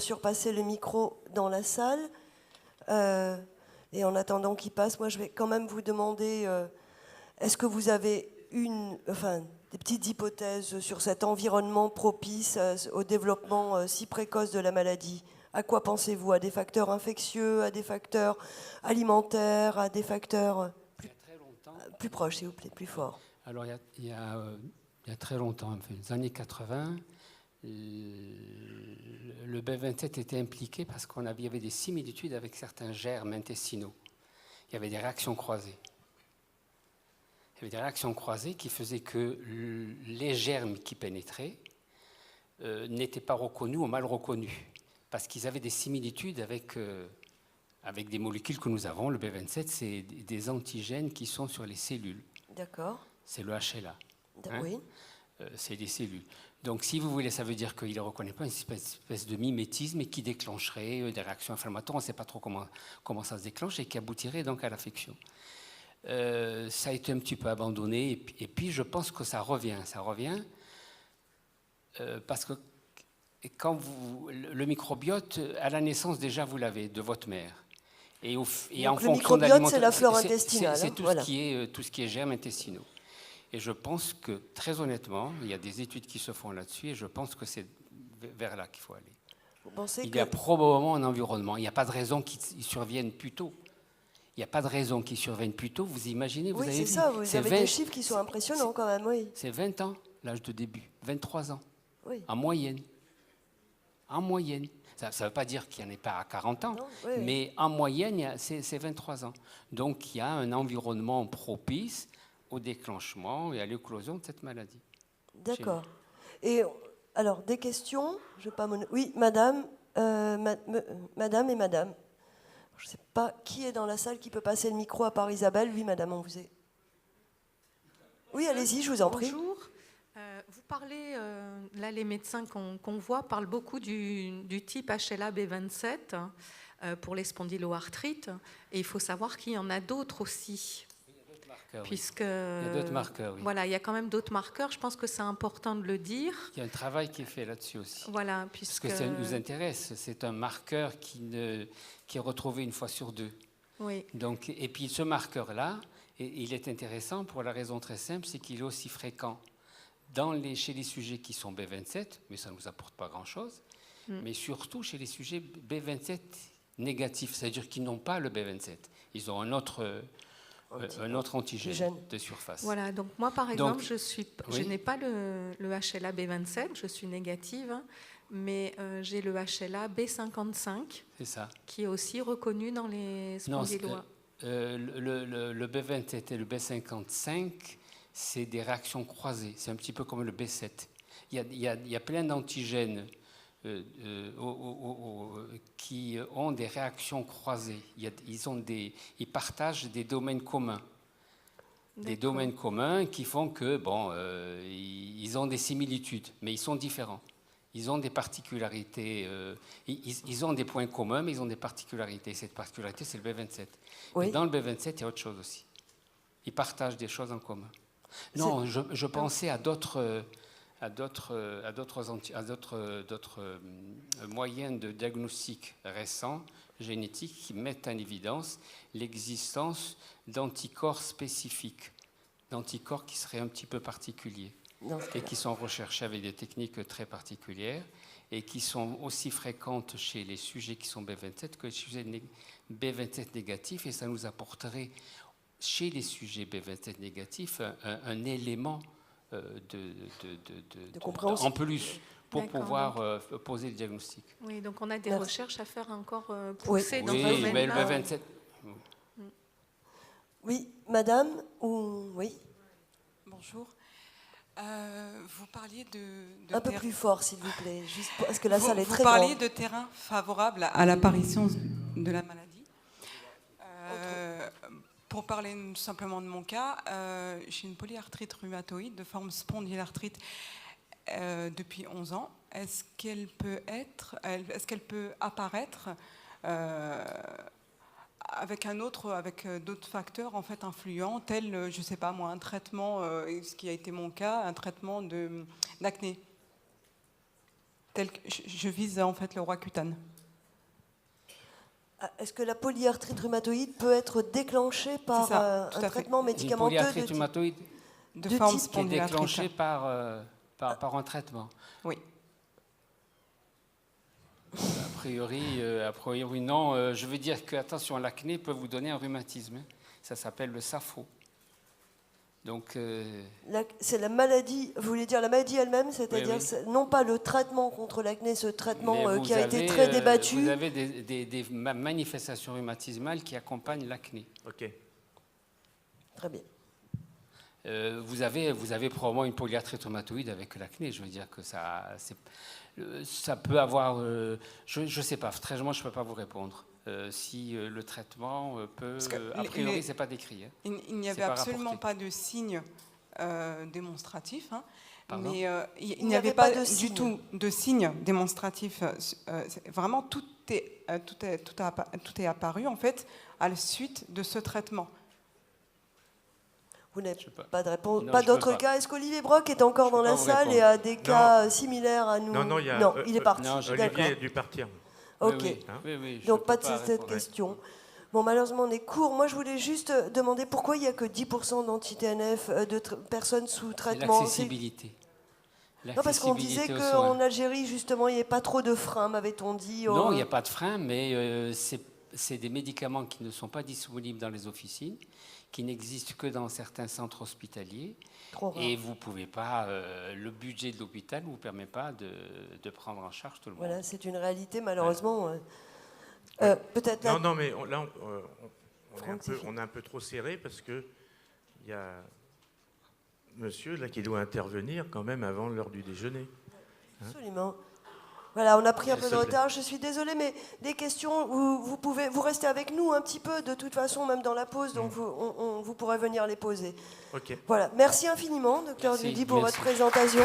sûr passer le micro dans la salle. Et en attendant qu'il passe, moi, je vais quand même vous demander, est-ce que vous avez des petites hypothèses sur cet environnement propice au développement si précoce de la maladie? À quoi pensez-vous? À des facteurs infectieux, à des facteurs alimentaires, à des facteurs plus proches, s'il vous plaît, plus forts? Alors, il y a très longtemps, enfin, les années 80, le B27 était impliqué parce qu'il y avait des similitudes avec certains germes intestinaux. Il y avait des réactions croisées. Il y avait des réactions croisées qui faisaient que les germes qui pénétraient n'étaient pas reconnus ou mal reconnus, parce qu'ils avaient des similitudes avec des molécules que nous avons. Le B27, c'est des antigènes qui sont sur les cellules. D'accord. C'est le HLA. Oui. C'est des cellules. Donc, si vous voulez, ça veut dire qu'il ne reconnaît pas une espèce de mimétisme et qui déclencherait des réactions inflammatoires. On ne sait pas trop comment ça se déclenche et qui aboutirait donc à l'affection. Ça a été un petit peu abandonné et puis je pense que ça revient. Ça revient parce que quand le microbiote, à la naissance, déjà, vous l'avez de votre mère. Et en le microbiote, c'est la flore intestinale. C'est tout ce qui est germes intestinaux. Et je pense que, très honnêtement, il y a des études qui se font là-dessus et je pense que c'est vers là qu'il faut aller. Vous pensez il y a probablement un environnement. Il n'y a pas de raison qu'il survienne plus tôt. Il n'y a pas de raison qu'ils surviennent plus tôt. Vous imaginez, vous avez c'est vu, ça, vous avez des chiffres qui sont impressionnants quand même, oui. C'est 20 ans, l'âge de début, 23 ans, oui. En moyenne. En moyenne. Ça ne veut pas dire qu'il n'y en ait pas à 40 ans, non, mais en moyenne, c'est 23 ans. Donc, il y a un environnement propice au déclenchement et à l'éclosion de cette maladie. D'accord. Et alors, des questions? Je vais pas Oui, madame, madame et madame. Je ne sais pas qui est dans la salle qui peut passer le micro à part Isabelle. Oui, madame, on vous est. Oui, allez-y, je vous en prie. Bonjour. Vous parlez, là, les médecins qu'on voit parlent beaucoup du type HLA B27 pour les spondyloarthrites. Et il faut savoir qu'il y en a d'autres aussi. Puisque, il y a d'autres marqueurs, oui. Voilà, il y a quand même d'autres marqueurs. Je pense que c'est important de le dire. Il y a un travail qui est fait là-dessus aussi. Voilà, parce que ça nous intéresse. C'est un marqueur qui est retrouvé une fois sur deux. Oui. Donc, et puis ce marqueur-là, il est intéressant pour la raison très simple, c'est qu'il est aussi fréquent chez les sujets qui sont B27, mais ça ne nous apporte pas grand-chose, mais surtout chez les sujets B27 négatifs, c'est-à-dire qu'ils n'ont pas le B27. Ils ont un autre antigène de surface. Voilà, donc moi par exemple, je n'ai pas le HLA B27, je suis négative, mais j'ai le HLA B55, c'est ça, qui est aussi reconnu dans les spondylois. Le B27 et le B55, c'est des réactions croisées, c'est un petit peu comme le B7. Il y a plein d'antigènes qui ont des réactions croisées. Ils partagent des domaines communs. Des domaines communs qui font que, ils ont des similitudes, mais ils sont différents. Ils ont des particularités, ils ont des points communs, mais ils ont des particularités. Cette particularité, c'est le B27. Oui. Et dans le B27, il y a autre chose aussi. Ils partagent des choses en commun. Non, je pensais à d'autres moyens de diagnostic récents, génétiques, qui mettent en évidence l'existence d'anticorps spécifiques, d'anticorps qui seraient un petit peu particuliers et qui sont recherchés avec des techniques très particulières et qui sont aussi fréquentes chez les sujets qui sont B27 que les sujets B27 négatifs, et ça nous apporterait chez les sujets B27 négatifs un élément de compréhension en plus pour pouvoir poser le diagnostic. Oui, donc on a des recherches à faire encore pousser dans ce domaine-là. Oui, mais le B27... Oui, madame ou... Oui. Bonjour. Vous parliez de un peu plus fort, s'il vous plaît, juste parce que la salle est très grande. Vous parliez grande. de terrain favorable à l'apparition de la maladie. Pour parler simplement de mon cas, j'ai une polyarthrite rhumatoïde de forme spondylarthrite depuis 11 ans. Est-ce qu'elle peut apparaître avec d'autres facteurs en fait influents, tels, je ne sais pas moi, un traitement, ce qui a été mon cas, un traitement d'acné? Je vise en fait le Roaccutane. Est-ce que la polyarthrite rhumatoïde peut être déclenchée par ça, tout un à fait. traitement Une médicamenteux polyarthrite rhumatoïde De de forme type qui est spondylarthrite. déclenchée par un traitement. Oui. A priori non. Je veux dire que, attention, l'acné peut vous donner un rhumatisme. Hein. Ça s'appelle le SAPHO. Donc, C'est la maladie, vous voulez dire la maladie elle-même, c'est-à-dire Oui, oui. non pas le traitement contre l'acné, ce traitement mais qui a été avez, très débattu. Vous avez des manifestations rhumatismales qui accompagnent l'acné. Ok. Très bien. Vous avez probablement une polyarthrite rhumatoïde avec l'acné. Je veux dire que ça peut avoir... je ne sais pas, très franchement, je ne peux pas vous répondre. Si le traitement peut... a priori, ce n'est pas décrit. Hein. Il n'y avait C'est pas absolument rapporté. pas de signes démonstratifs, hein, Pardon ? mais il n'y n'y avait avait pas pas de du signes. tout de signes démonstratifs. Vraiment, tout est apparu en fait à la suite de ce traitement. Vous n'avez Je sais pas. pas de réponse, Non, pas je peux d'autres pas. cas. Est-ce qu'Olivier Brock est encore Je peux dans pas la vous salle répondre. et a des cas similaires à nous? Non, il y a, Non, il est parti. non, je- D'accord. Olivier a dû partir. Ok. Oui, Hein. je Donc peux pas de cette répondre. question. Bon, malheureusement, on est court. Moi, je voulais juste demander pourquoi il n'y a que 10% d'anti-TNF de personnes sous C'est traitement. l'accessibilité. Non, parce qu'on disait L'accessibilité aux soins. qu'en Algérie, justement, il n'y avait pas trop de freins, m'avait-on dit. Non, il n'y a pas de frein, mais c'est des médicaments qui ne sont pas disponibles dans les officines, qui n'existent que dans certains centres hospitaliers. Trop rare. Et vous ne pouvez pas, le budget de l'hôpital ne vous permet pas de prendre en charge tout le monde. Voilà, c'est une réalité, malheureusement. Peut-être là. Non, mais là, Franck, on est un peu trop serré parce que il y a monsieur là qui doit intervenir quand même avant l'heure du déjeuner. Absolument. Voilà, on a pris un peu de S'il te plaît. retard, je suis désolée, mais des questions, vous restez avec nous un petit peu, de toute façon, même dans la pause, donc vous pourrez venir les poser. Ok. Voilà, merci infiniment, docteur Merci, Ludy, pour merci. votre présentation.